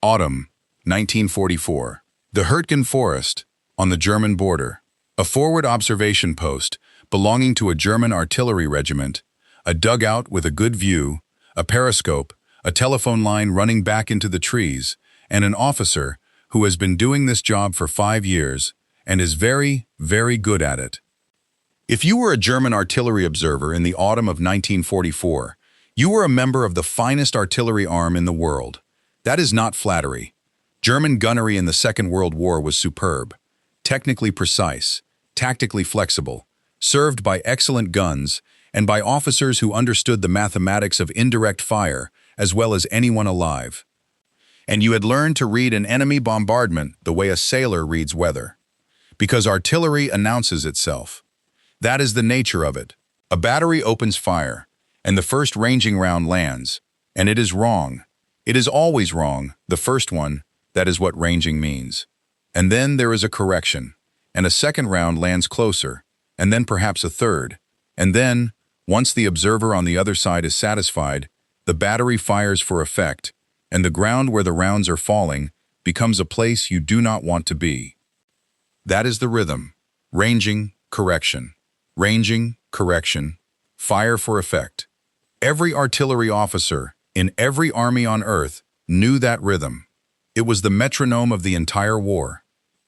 Autumn, 1944. The Hürtgen Forest, on the German border. A forward observation post belonging to a German artillery regiment, a dugout with a good view, a periscope, a telephone line running back into the trees, and an officer who has been doing this job for 5 years and is very, very good at it. If you were a German artillery observer in the autumn of 1944, you were a member of the finest artillery arm in the world. That is not flattery. German gunnery in the Second World War was superb, technically precise, tactically flexible, served by excellent guns, and by officers who understood the mathematics of indirect fire as well as anyone alive. And you had learned to read an enemy bombardment the way a sailor reads weather. Because artillery announces itself. That is the nature of it. A battery opens fire, and the first ranging round lands, and it is wrong. It is always wrong, the first one. That is what ranging means. And then there is a correction, and a second round lands closer, and then perhaps a third. And then, once the observer on the other side is satisfied, the battery fires for effect, and the ground where the rounds are falling becomes a place you do not want to be. That is the rhythm. Ranging, correction. Ranging, correction. Fire for effect. Every artillery officer in every army on earth knew that rhythm. It was the metronome of the entire war.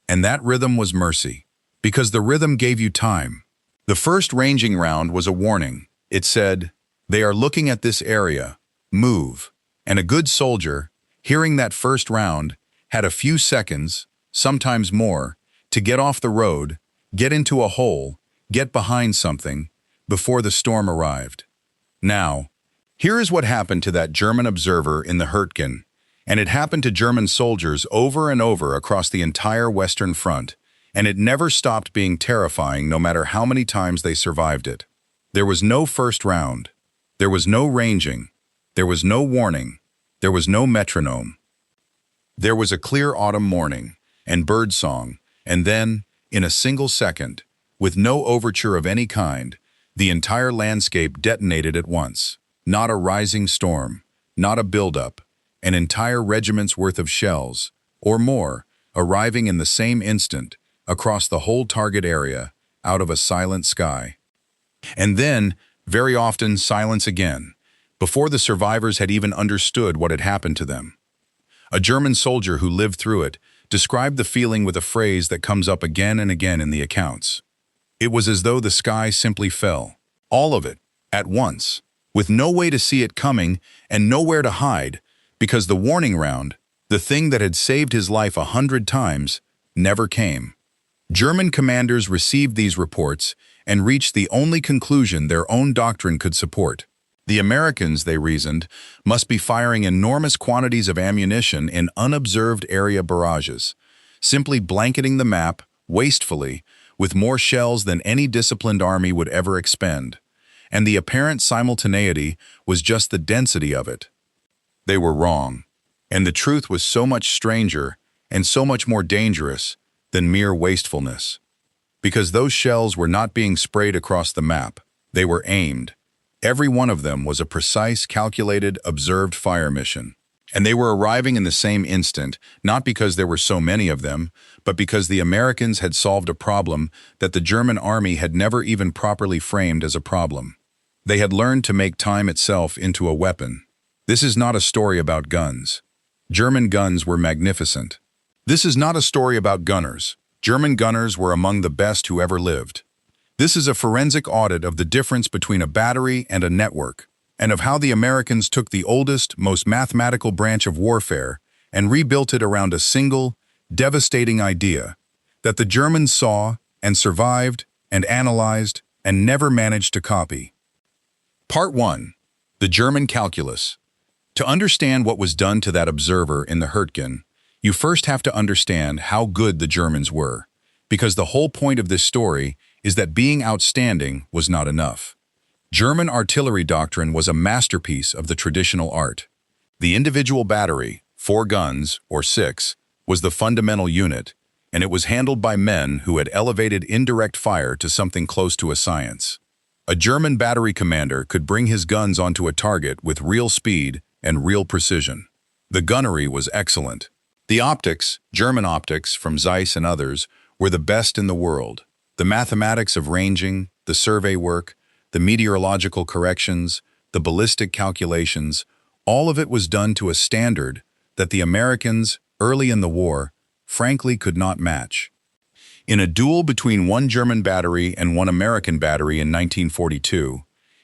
And that rhythm was mercy, because the rhythm gave you time. The first ranging round was a warning. It said, "They are looking at this area. Move." And a good soldier, hearing that first round, had a few seconds, sometimes more, to get off the road, get into a hole, get behind something, before the storm arrived. Now, here is what happened to that German observer in the Hurtgen, and it happened to German soldiers over and over across the entire Western Front, and it never stopped being terrifying no matter how many times they survived it. There was no first round. There was no ranging. There was no warning. There was no metronome. There was a clear autumn morning, and birdsong, and then, in a single second, with no overture of any kind, the entire landscape detonated at once. Not a rising storm, not a buildup, an entire regiment's worth of shells, or more, arriving in the same instant, across the whole target area, out of a silent sky. And then, very often, silence again, before the survivors had even understood what had happened to them. A German soldier who lived through it described the feeling with a phrase that comes up again and again in the accounts. It was as though the sky simply fell, all of it, at once, with no way to see it coming and nowhere to hide, because the warning round, the thing that had saved his life 100 times, never came. German commanders received these reports and reached the only conclusion their own doctrine could support. The Americans, they reasoned, must be firing enormous quantities of ammunition in unobserved area barrages, simply blanketing the map, wastefully, with more shells than any disciplined army would ever expend. And the apparent simultaneity was just the density of it. They were wrong, and the truth was so much stranger and so much more dangerous than mere wastefulness. Because those shells were not being sprayed across the map, they were aimed. Every one of them was a precise, calculated, observed fire mission. And they were arriving in the same instant, not because there were so many of them, but because the Americans had solved a problem that the German army had never even properly framed as a problem. They had learned to make time itself into a weapon. This is not a story about guns. German guns were magnificent. This is not a story about gunners. German gunners were among the best who ever lived. This is a forensic audit of the difference between a battery and a network, and of how the Americans took the oldest, most mathematical branch of warfare and rebuilt it around a single, devastating idea that the Germans saw and survived and analyzed and never managed to copy. Part 1. The German Calculus. To understand what was done to that observer in the Hurtgen, you first have to understand how good the Germans were, because the whole point of this story is that being outstanding was not enough. German artillery doctrine was a masterpiece of the traditional art. The individual battery, 4 guns, or 6, was the fundamental unit, and it was handled by men who had elevated indirect fire to something close to a science. A German battery commander could bring his guns onto a target with real speed and real precision. The gunnery was excellent. The optics, German optics from Zeiss and others, were the best in the world. The mathematics of ranging, the survey work, the meteorological corrections, the ballistic calculations, all of it was done to a standard that the Americans, early in the war, frankly could not match. In a duel between one German battery and one American battery in 1942,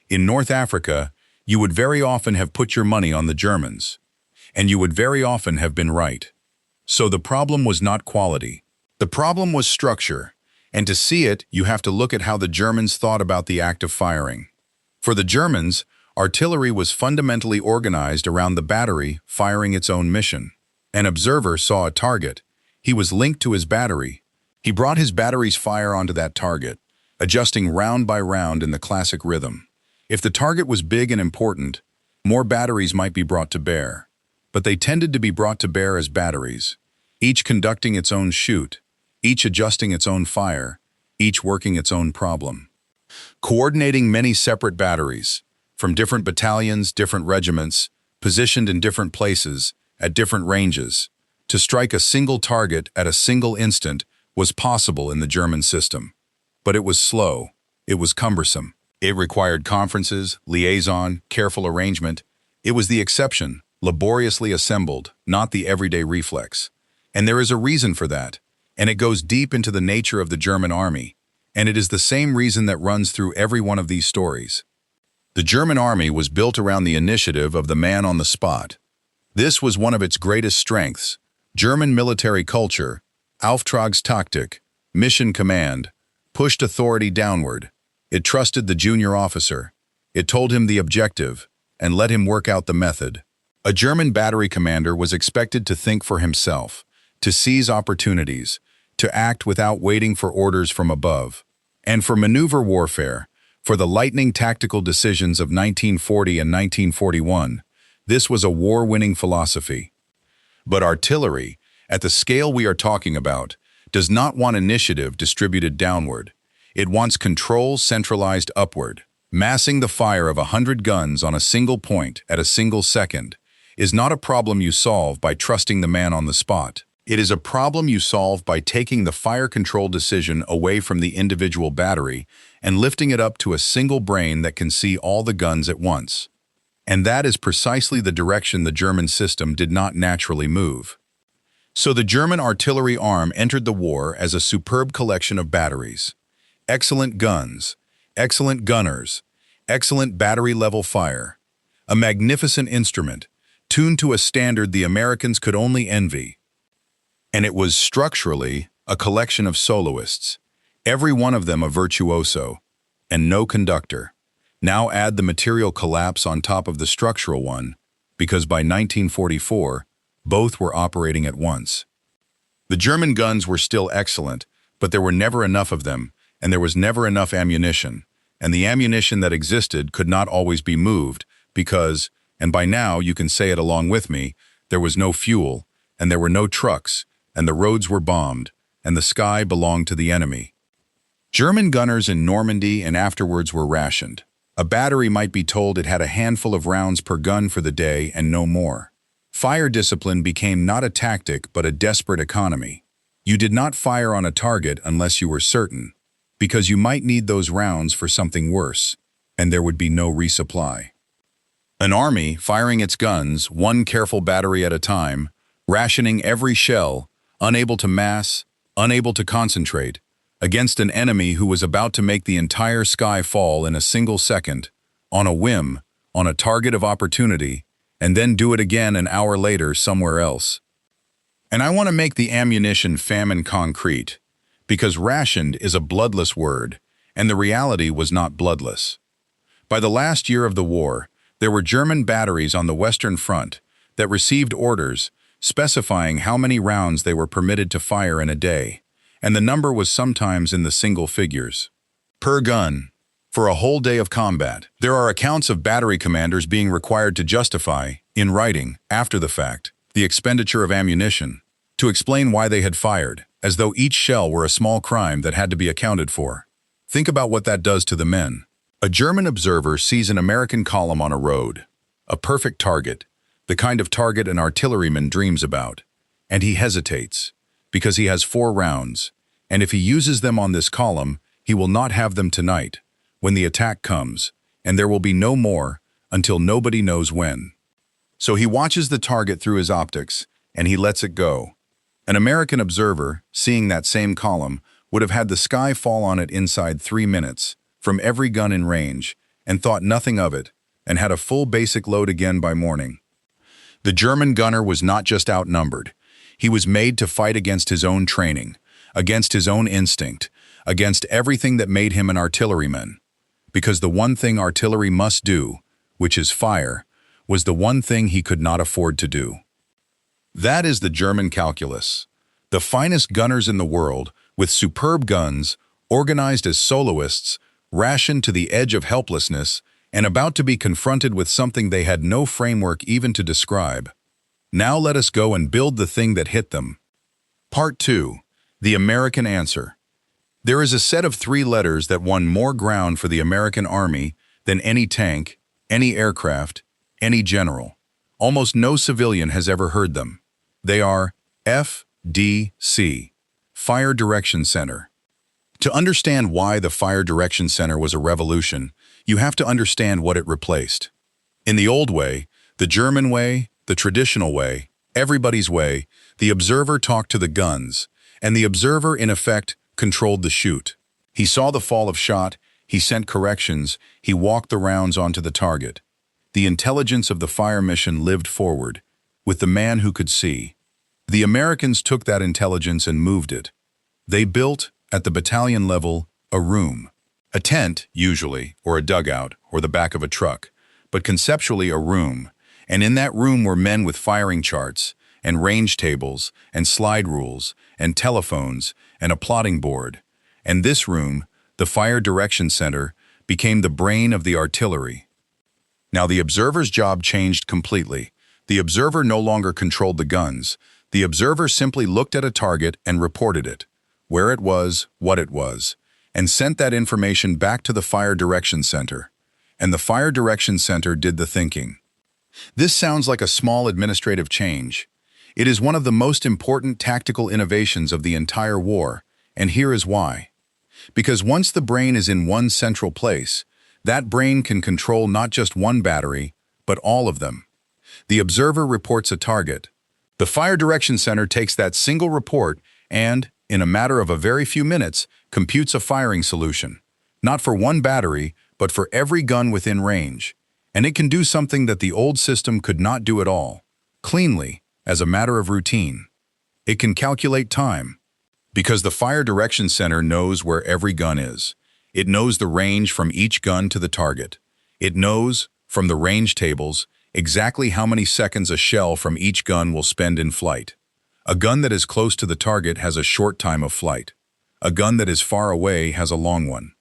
in North Africa, you would very often have put your money on the Germans, and you would very often have been right. So the problem was not quality. The problem was structure, and to see it, you have to look at how the Germans thought about the act of firing. For the Germans, artillery was fundamentally organized around the battery firing its own mission. An observer saw a target. He was linked to his battery. He brought his battery's fire onto that target, adjusting round by round in the classic rhythm. If the target was big and important, more batteries might be brought to bear. But they tended to be brought to bear as batteries, each conducting its own shoot, each adjusting its own fire, each working its own problem. Coordinating many separate batteries, from different battalions, different regiments, positioned in different places, at different ranges, to strike a single target at a single instant was possible in the German system. But it was slow, it was cumbersome. It required conferences, liaison, careful arrangement. It was the exception, laboriously assembled, not the everyday reflex. And there is a reason for that, and it goes deep into the nature of the German army, and it is the same reason that runs through every one of these stories. The German army was built around the initiative of the man on the spot. This was one of its greatest strengths. German military culture, Auftragstaktik, mission command, pushed authority downward. It trusted the junior officer. It told him the objective, and let him work out the method. A German battery commander was expected to think for himself, to seize opportunities, to act without waiting for orders from above. And for maneuver warfare, for the lightning tactical decisions of 1940 and 1941, this was a war-winning philosophy. But artillery, at the scale we are talking about, does not want initiative distributed downward. It wants control centralized upward. Massing the fire of 100 guns on a single point at a single second is not a problem you solve by trusting the man on the spot. It is a problem you solve by taking the fire control decision away from the individual battery and lifting it up to a single brain that can see all the guns at once. And that is precisely the direction the German system did not naturally move. So the German artillery arm entered the war as a superb collection of batteries. Excellent guns, excellent gunners, excellent battery-level fire. A magnificent instrument, tuned to a standard the Americans could only envy. And it was structurally a collection of soloists, every one of them a virtuoso, and no conductor. Now add the material collapse on top of the structural one, because by 1944, both were operating at once. The German guns were still excellent, but there were never enough of them, and there was never enough ammunition, and the ammunition that existed could not always be moved because, and by now you can say it along with me, there was no fuel, and there were no trucks, and the roads were bombed, and the sky belonged to the enemy. German gunners in Normandy and afterwards were rationed. A battery might be told it had a handful of rounds per gun for the day and no more. Fire discipline became not a tactic but a desperate economy. You did not fire on a target unless you were certain, because you might need those rounds for something worse, and there would be no resupply. An army firing its guns, one careful battery at a time, rationing every shell, unable to mass, unable to concentrate, against an enemy who was about to make the entire sky fall in a single second, on a whim, on a target of opportunity, and then do it again an hour later somewhere else. And I want to make the ammunition famine concrete, because rationed is a bloodless word, and the reality was not bloodless. By the last year of the war, there were German batteries on the Western Front that received orders specifying how many rounds they were permitted to fire in a day, and the number was sometimes in the single figures. Per gun, for a whole day of combat. There are accounts of battery commanders being required to justify, in writing, after the fact, the expenditure of ammunition, to explain why they had fired, as though each shell were a small crime that had to be accounted for. Think about what that does to the men. A German observer sees an American column on a road, a perfect target, the kind of target an artilleryman dreams about. And he hesitates, because he has 4 rounds, and if he uses them on this column, he will not have them tonight, when the attack comes, and there will be no more until nobody knows when. So he watches the target through his optics, and he lets it go. An American observer, seeing that same column, would have had the sky fall on it inside 3 minutes, from every gun in range, and thought nothing of it, and had a full basic load again by morning. The German gunner was not just outnumbered. He was made to fight against his own training, against his own instinct, against everything that made him an artilleryman. Because the one thing artillery must do, which is fire, was the one thing he could not afford to do. That is the German calculus. The finest gunners in the world, with superb guns, organized as soloists, rationed to the edge of helplessness, and about to be confronted with something they had no framework even to describe. Now let us go and build the thing that hit them. Part 2. The American Answer. There is a set of 3 letters that won more ground for the American Army than any tank, any aircraft, any general. Almost no civilian has ever heard them. They are FDC, Fire Direction Center. To understand why the Fire Direction Center was a revolution, you have to understand what it replaced. In the old way, the German way, the traditional way, everybody's way, the observer talked to the guns, and the observer, in effect, controlled the shoot. He saw the fall of shot, he sent corrections, he walked the rounds onto the target. The intelligence of the fire mission lived forward, with the man who could see. The Americans took that intelligence and moved it. They built, at the battalion level, a room. A tent, usually, or a dugout, or the back of a truck, but conceptually a room. And in that room were men with firing charts, and range tables, and slide rules, and telephones, and a plotting board. And this room, the Fire Direction Center, became the brain of the artillery. Now the observer's job changed completely. The observer no longer controlled the guns. The observer simply looked at a target and reported it, where it was, what it was, and sent that information back to the Fire Direction Center. And the Fire Direction Center did the thinking. This sounds like a small administrative change. It is one of the most important tactical innovations of the entire war, and here is why. Because once the brain is in one central place, that brain can control not just one battery, but all of them. The observer reports a target. The Fire Direction Center takes that single report and, in a matter of a very few minutes, computes a firing solution. Not for one battery, but for every gun within range. And it can do something that the old system could not do at all, cleanly, as a matter of routine. It can calculate time. Because the Fire Direction Center knows where every gun is. It knows the range from each gun to the target. It knows, from the range tables, exactly how many seconds a shell from each gun will spend in flight. A gun that is close to the target has a short time of flight. A gun that is far away has a long one.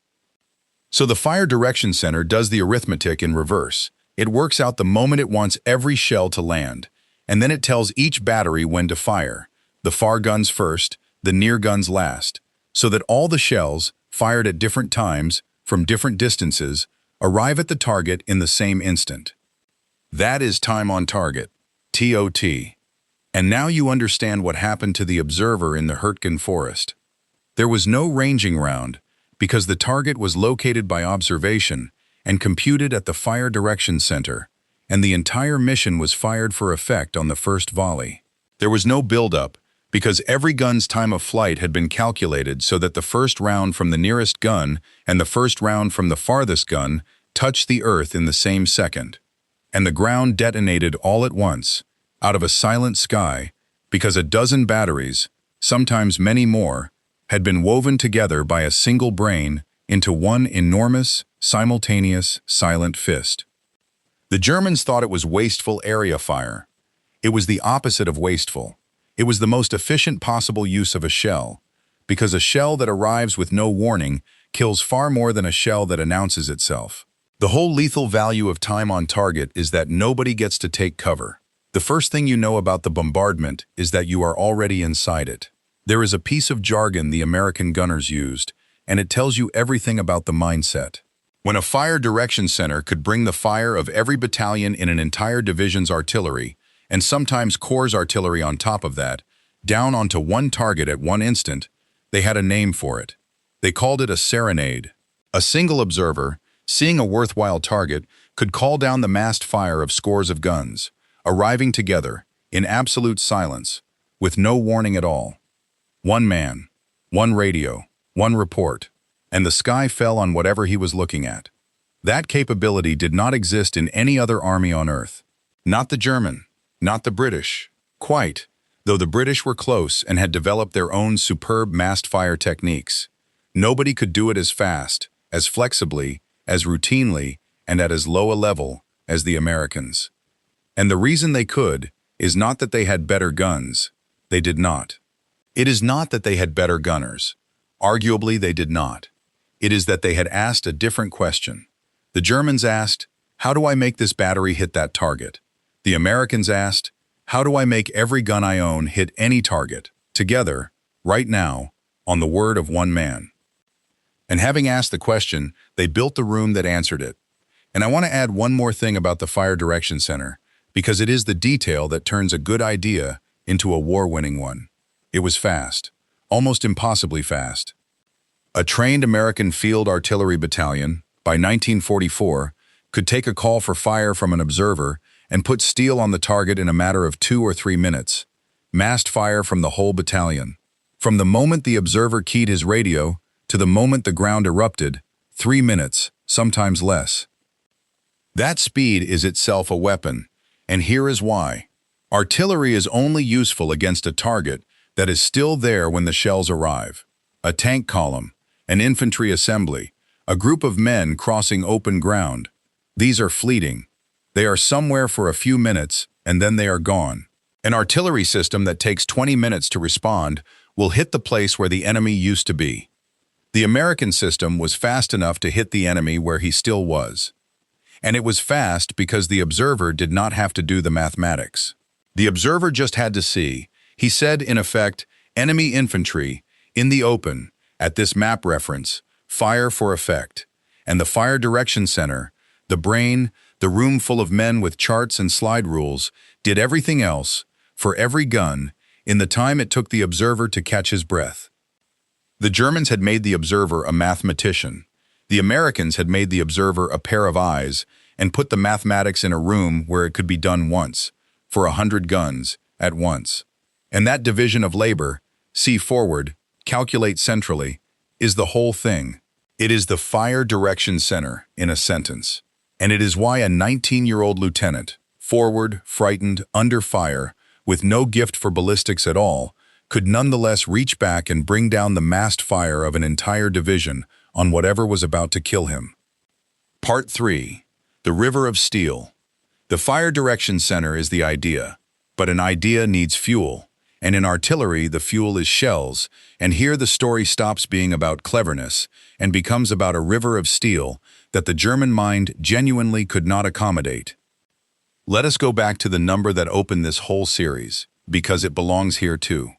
So the Fire Direction Center does the arithmetic in reverse. It works out the moment it wants every shell to land, and then it tells each battery when to fire, the far guns first, the near guns last, so that all the shells, fired at different times, from different distances, arrive at the target in the same instant. That is time on target, TOT. And now you understand what happened to the observer in the Hürtgen Forest. There was no ranging round, because the target was located by observation and computed at the Fire Direction Center, and the entire mission was fired for effect on the first volley. There was no build-up, because every gun's time of flight had been calculated so that the first round from the nearest gun and the first round from the farthest gun touched the earth in the same second. And the ground detonated all at once, out of a silent sky, because a dozen batteries, sometimes many more, had been woven together by a single brain into one enormous, simultaneous, silent fist. The Germans thought it was wasteful area fire. It was the opposite of wasteful. It was the most efficient possible use of a shell, because a shell that arrives with no warning kills far more than a shell that announces itself. The whole lethal value of time on target is that nobody gets to take cover. The first thing you know about the bombardment is that you are already inside it. There is a piece of jargon the American gunners used, and it tells you everything about the mindset. When a fire direction center could bring the fire of every battalion in an entire division's artillery, and sometimes corps artillery on top of that, down onto one target at one instant, they had a name for it. They called it a serenade. A single observer, seeing a worthwhile target, could call down the massed fire of scores of guns, arriving together, in absolute silence, with no warning at all. One man, one radio, one report, and the sky fell on whatever he was looking at. That capability did not exist in any other army on Earth. Not the German, not the British, quite, though the British were close and had developed their own superb massed fire techniques. Nobody could do it as fast, as flexibly, as routinely, and at as low a level as the Americans. And the reason they could is not that they had better guns. They did not. It is not that they had better gunners. Arguably, they did not. It is that they had asked a different question. The Germans asked, "How do I make this battery hit that target?" The Americans asked, "How do I make every gun I own hit any target, together, right now, on the word of one man?" And having asked the question, they built the room that answered it. And I want to add one more thing about the Fire Direction Center, because it is the detail that turns a good idea into a war-winning one. It was fast, almost impossibly fast. A trained American field artillery battalion, by 1944, could take a call for fire from an observer and put steel on the target in a matter of 2 or 3 minutes. Massed fire from the whole battalion. From the moment the observer keyed his radio to the moment the ground erupted, 3 minutes, sometimes less. That speed is itself a weapon, and here is why. Artillery is only useful against a target that is still there when the shells arrive. A tank column, an infantry assembly, a group of men crossing open ground. These are fleeting. They are somewhere for a few minutes, and then they are gone. An artillery system that takes 20 minutes to respond will hit the place where the enemy used to be. The American system was fast enough to hit the enemy where he still was. And it was fast because the observer did not have to do the mathematics. The observer just had to see. He said, in effect, enemy infantry, in the open, at this map reference, fire for effect. And the Fire Direction Center, the brain, the room full of men with charts and slide rules, did everything else, for every gun, in the time it took the observer to catch his breath. The Germans had made the observer a mathematician. The Americans had made the observer a pair of eyes and put the mathematics in a room where it could be done once, for 100 guns, at once. And that division of labor, see forward, calculate centrally, is the whole thing. It is the Fire Direction Center, in a sentence. And it is why a 19-year-old lieutenant, forward, frightened, under fire, with no gift for ballistics at all, could nonetheless reach back and bring down the massed fire of an entire division on whatever was about to kill him. Part 3. The River of Steel. The Fire Direction Center is the idea, but an idea needs fuel, and in artillery the fuel is shells, and here the story stops being about cleverness and becomes about a river of steel that the German mind genuinely could not accommodate. Let us go back to the number that opened this whole series, because it belongs here too.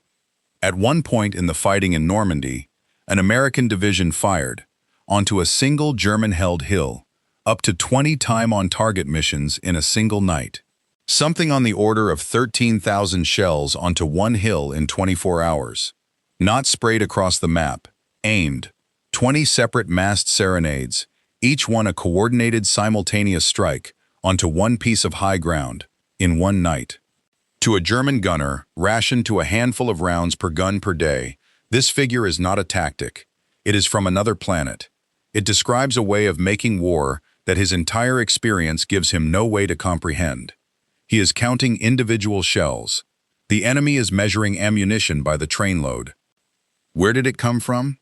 At one point in the fighting in Normandy, an American division fired, onto a single German-held hill, up to 20 time-on-target missions in a single night. Something on the order of 13,000 shells onto one hill in 24 hours. Not sprayed across the map, aimed. 20 separate massed serenades, each one a coordinated simultaneous strike onto one piece of high ground, in one night. To a German gunner, rationed to a handful of rounds per gun per day, this figure is not a tactic. It is from another planet. It describes a way of making war that his entire experience gives him no way to comprehend. He is counting individual shells. The enemy is measuring ammunition by the trainload. Where did it come from?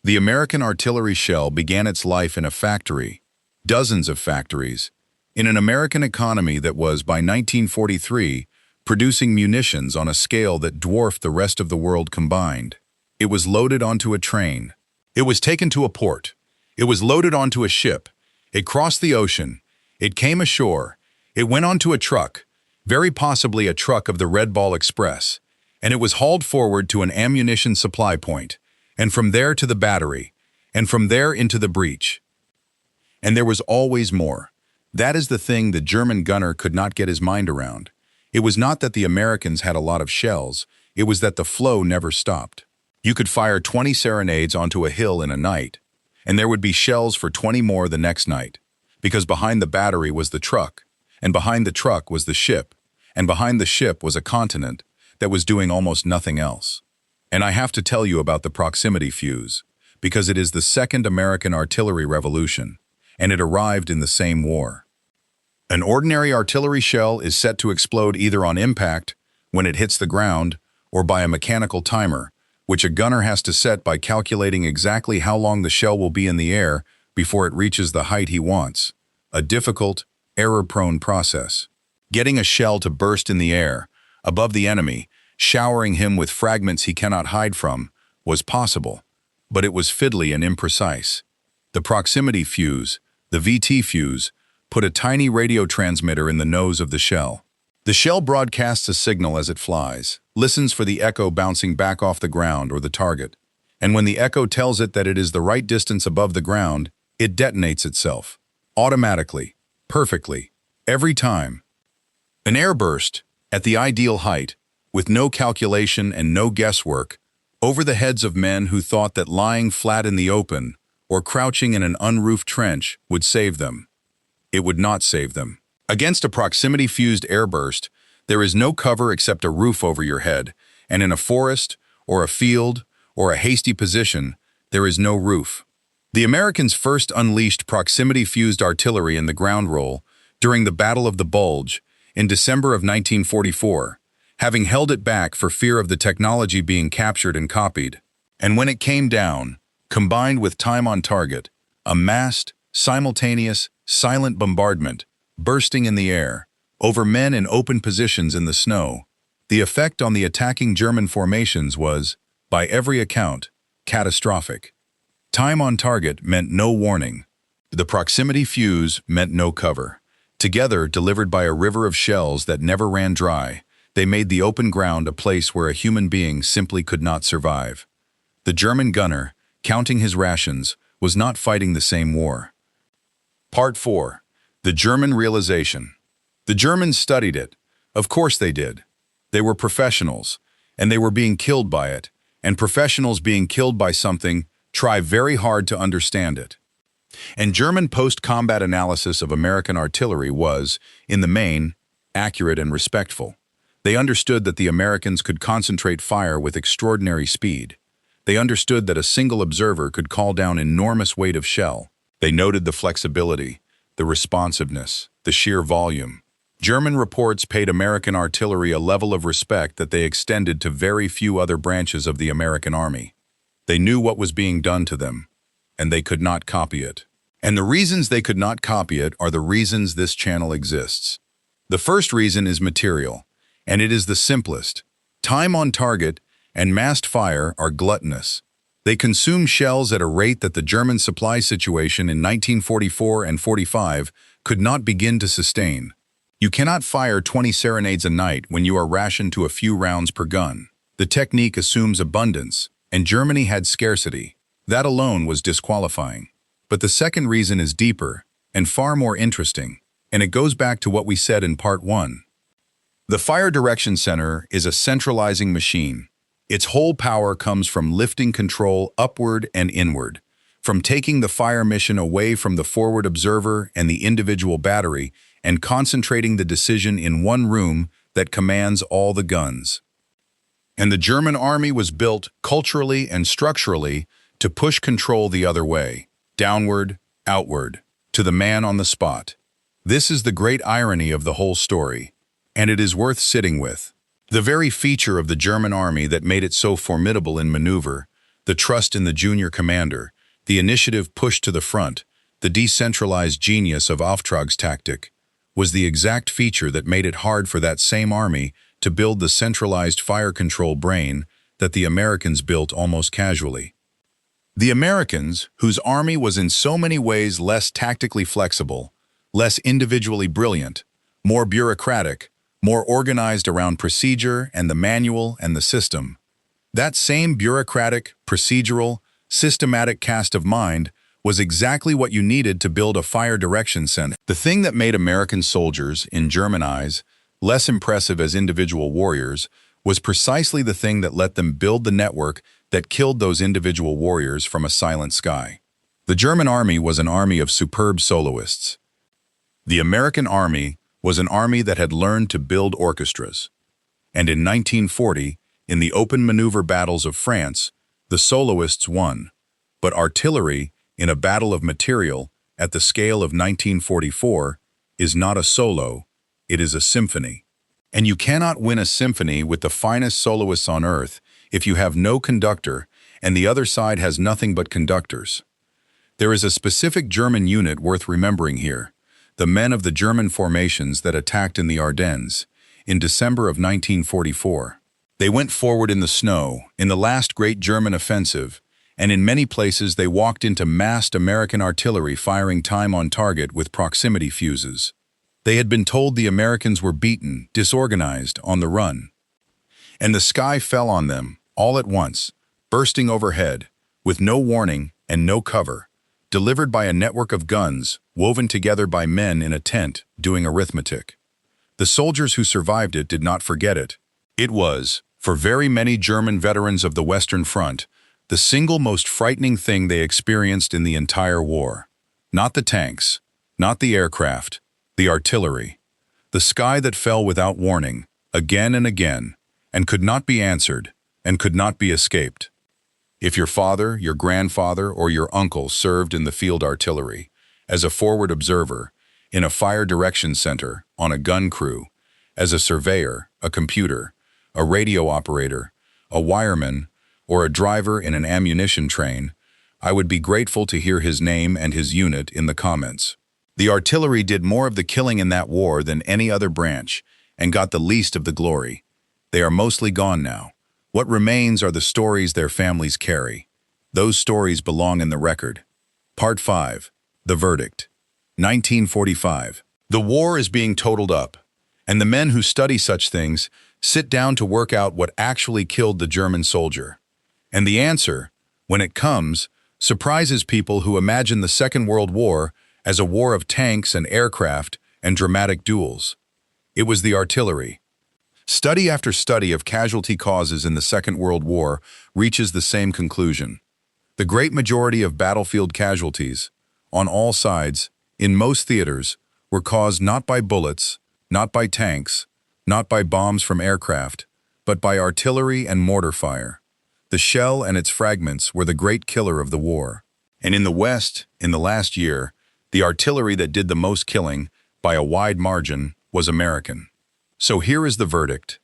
The American artillery shell began its life in a factory, dozens of factories, in an American economy that was, by 1943, producing munitions on a scale that dwarfed the rest of the world combined. It was loaded onto a train. It was taken to a port. It was loaded onto a ship. It crossed the ocean. It came ashore. It went onto a truck, very possibly a truck of the Red Ball Express, and it was hauled forward to an ammunition supply point, and from there to the battery, and from there into the breach. And there was always more. That is the thing the German gunner could not get his mind around. It was not that the Americans had a lot of shells, it was that the flow never stopped. You could fire 20 serenades onto a hill in a night, and there would be shells for 20 more the next night, because behind the battery was the truck, and behind the truck was the ship, and behind the ship was a continent that was doing almost nothing else. And I have to tell you about the proximity fuse, because it is the second American artillery revolution, and it arrived in the same war. An ordinary artillery shell is set to explode either on impact, when it hits the ground, or by a mechanical timer, which a gunner has to set by calculating exactly how long the shell will be in the air before it reaches the height he wants. A difficult, error-prone process. Getting a shell to burst in the air, above the enemy, showering him with fragments he cannot hide from, was possible, but it was fiddly and imprecise. The proximity fuse, the VT fuse, put a tiny radio transmitter in the nose of the shell. The shell broadcasts a signal as it flies, listens for the echo bouncing back off the ground or the target, and when the echo tells it that it is the right distance above the ground, it detonates itself, automatically, perfectly, every time. An airburst, at the ideal height, with no calculation and no guesswork, over the heads of men who thought that lying flat in the open or crouching in an unroofed trench would save them. It would not save them. Against a proximity-fused airburst, there is no cover except a roof over your head, and in a forest, or a field, or a hasty position, there is no roof. The Americans first unleashed proximity-fused artillery in the ground roll during the Battle of the Bulge in December of 1944, having held it back for fear of the technology being captured and copied. And when it came down, combined with time on target, a massed, simultaneous, silent bombardment, bursting in the air, over men in open positions in the snow, the effect on the attacking German formations was, by every account, catastrophic. Time on target meant no warning. The proximity fuse meant no cover. Together, delivered by a river of shells that never ran dry, they made the open ground a place where a human being simply could not survive. The German gunner, counting his rations, was not fighting the same war. Part 4. The German realization. The Germans studied it. Of course they did. They were professionals, and they were being killed by it, and professionals being killed by something try very hard to understand it. And German post-combat analysis of American artillery was, in the main, accurate and respectful. They understood that the Americans could concentrate fire with extraordinary speed. They understood that a single observer could call down enormous weight of shell. They noted the flexibility, the responsiveness, the sheer volume. German reports paid American artillery a level of respect that they extended to very few other branches of the American army. They knew what was being done to them, and they could not copy it. And the reasons they could not copy it are the reasons this channel exists. The first reason is material, and it is the simplest. Time on target and massed fire are gluttonous. They consume shells at a rate that the German supply situation in 1944 and 45 could not begin to sustain. You cannot fire 20 serenades a night when you are rationed to a few rounds per gun. The technique assumes abundance, and Germany had scarcity. That alone was disqualifying. But the second reason is deeper and far more interesting, and it goes back to what we said in Part 1. The Fire Direction Center is a centralizing machine. Its whole power comes from lifting control upward and inward, from taking the fire mission away from the forward observer and the individual battery and concentrating the decision in one room that commands all the guns. And the German army was built culturally and structurally to push control the other way, downward, outward, to the man on the spot. This is the great irony of the whole story, and it is worth sitting with. The very feature of the German army that made it so formidable in maneuver, the trust in the junior commander, the initiative pushed to the front, the decentralized genius of Auftragstactik, was the exact feature that made it hard for that same army to build the centralized fire control brain that the Americans built almost casually. The Americans, whose army was in so many ways less tactically flexible, less individually brilliant, more bureaucratic, more organized around procedure and the manual and the system. That same bureaucratic, procedural, systematic cast of mind was exactly what you needed to build a fire direction center. The thing that made American soldiers, in German eyes, less impressive as individual warriors was precisely the thing that let them build the network that killed those individual warriors from a silent sky. The German army was an army of superb soloists. The American army was an army that had learned to build orchestras. And in 1940, in the open maneuver battles of France, the soloists won. But artillery, in a battle of material, at the scale of 1944, is not a solo, it is a symphony. And you cannot win a symphony with the finest soloists on earth if you have no conductor and the other side has nothing but conductors. There is a specific German unit worth remembering here, the men of the German formations that attacked in the Ardennes in December of 1944. They went forward in the snow, in the last great German offensive, and in many places they walked into massed American artillery firing time on target with proximity fuses. They had been told the Americans were beaten, disorganized, on the run. And the sky fell on them, all at once, bursting overhead, with no warning and no cover, delivered by a network of guns woven together by men in a tent doing arithmetic. The soldiers who survived it did not forget it. It was, for very many German veterans of the Western Front, the single most frightening thing they experienced in the entire war. Not the tanks, not the aircraft, the artillery. The sky that fell without warning, again and again, and could not be answered, and could not be escaped. If your father, your grandfather, or your uncle served in the field artillery, as a forward observer, in a fire direction center, on a gun crew, as a surveyor, a computer, a radio operator, a wireman, or a driver in an ammunition train, I would be grateful to hear his name and his unit in the comments. The artillery did more of the killing in that war than any other branch, and got the least of the glory. They are mostly gone now. What remains are the stories their families carry. Those stories belong in the record. Part 5. The Verdict. 1945. The war is being totaled up, and the men who study such things sit down to work out what actually killed the German soldier. And the answer, when it comes, surprises people who imagine the Second World War as a war of tanks and aircraft and dramatic duels. It was the artillery. Study after study of casualty causes in the Second World War reaches the same conclusion. The great majority of battlefield casualties, on all sides, in most theaters, were caused not by bullets, not by tanks, not by bombs from aircraft, but by artillery and mortar fire. The shell and its fragments were the great killer of the war. And in the West, in the last year, the artillery that did the most killing, by a wide margin, was American. So here is the verdict.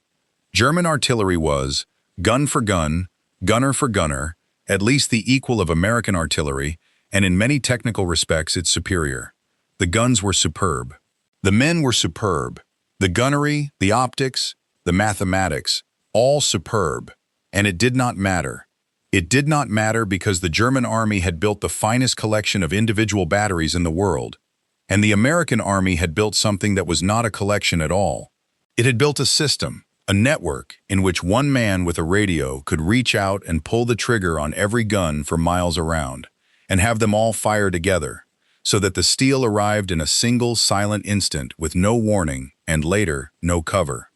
German artillery was, gun for gun, gunner for gunner, at least the equal of American artillery, and in many technical respects its superior. The guns were superb. The men were superb. The gunnery, the optics, the mathematics, all superb. And it did not matter. It did not matter because the German army had built the finest collection of individual batteries in the world, and the American army had built something that was not a collection at all. It had built a system, a network, in which one man with a radio could reach out and pull the trigger on every gun for miles around, and have them all fire together, so that the steel arrived in a single silent instant with no warning and later no cover.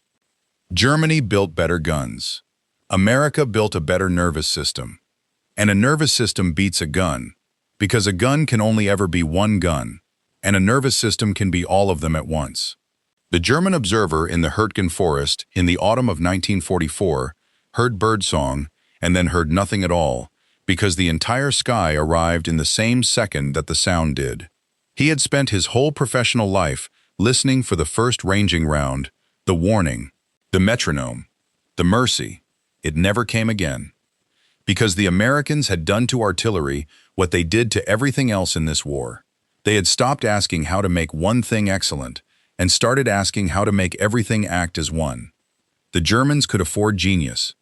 Germany built better guns. America built a better nervous system. And a nervous system beats a gun, because a gun can only ever be one gun, and a nervous system can be all of them at once. The German observer in the Hürtgen Forest in the autumn of 1944 heard birdsong and then heard nothing at all, because the entire sky arrived in the same second that the sound did. He had spent his whole professional life listening for the first ranging round, the warning, the metronome, the mercy. It never came again. Because the Americans had done to artillery what they did to everything else in this war. They had stopped asking how to make one thing excellent and started asking how to make everything act as one. The Germans could afford genius.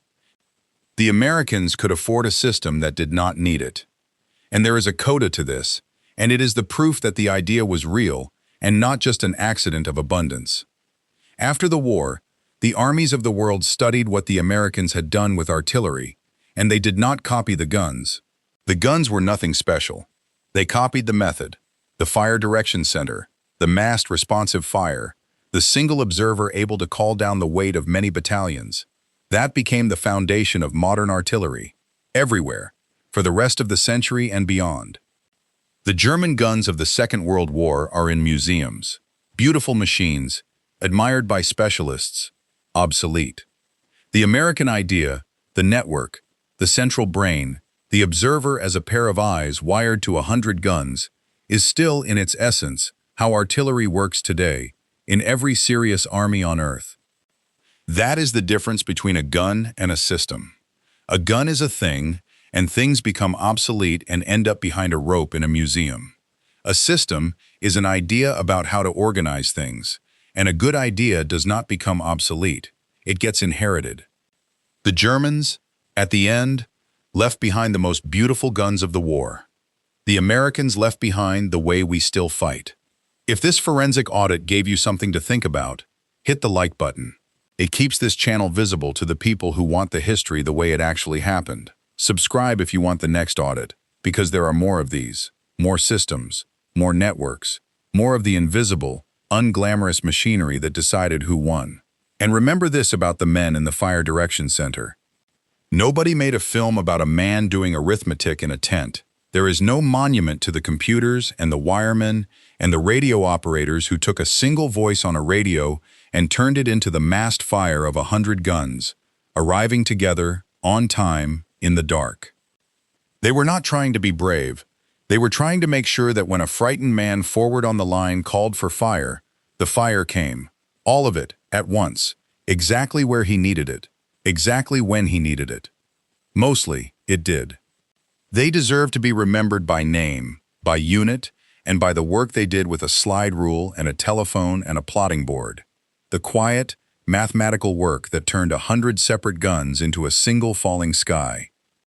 The Americans could afford a system that did not need it. And there is a coda to this, and it is the proof that the idea was real and not just an accident of abundance. After the war, the armies of the world studied what the Americans had done with artillery, and they did not copy the guns. The guns were nothing special. They copied the method, the fire direction center, the massed responsive fire, the single observer able to call down the weight of many battalions. That became the foundation of modern artillery, everywhere, for the rest of the century and beyond. The German guns of the Second World War are in museums. Beautiful machines, admired by specialists, obsolete. The American idea, the network, the central brain, the observer as a pair of eyes wired to 100 guns, is still in its essence how artillery works today in every serious army on Earth. That is the difference between a gun and a system. A gun is a thing, and things become obsolete and end up behind a rope in a museum. A system is an idea about how to organize things, and a good idea does not become obsolete. It gets inherited. The Germans, at the end, left behind the most beautiful guns of the war. The Americans left behind the way we still fight. If this forensic audit gave you something to think about, hit the like button. It keeps this channel visible to the people who want the history the way it actually happened. Subscribe if you want the next audit, because there are more of these, more systems, more networks, more of the invisible, unglamorous machinery that decided who won. And remember this about the men in the Fire Direction Center. Nobody made a film about a man doing arithmetic in a tent. There is no monument to the computers and the wiremen and the radio operators who took a single voice on a radio and turned it into the massed fire of 100 guns, arriving together, on time, in the dark. They were not trying to be brave. They were trying to make sure that when a frightened man forward on the line called for fire, the fire came, all of it, at once, exactly where he needed it, exactly when he needed it. Mostly, it did. They deserve to be remembered by name, by unit, and by the work they did with a slide rule and a telephone and a plotting board. The quiet, mathematical work that turned 100 separate guns into a single falling sky.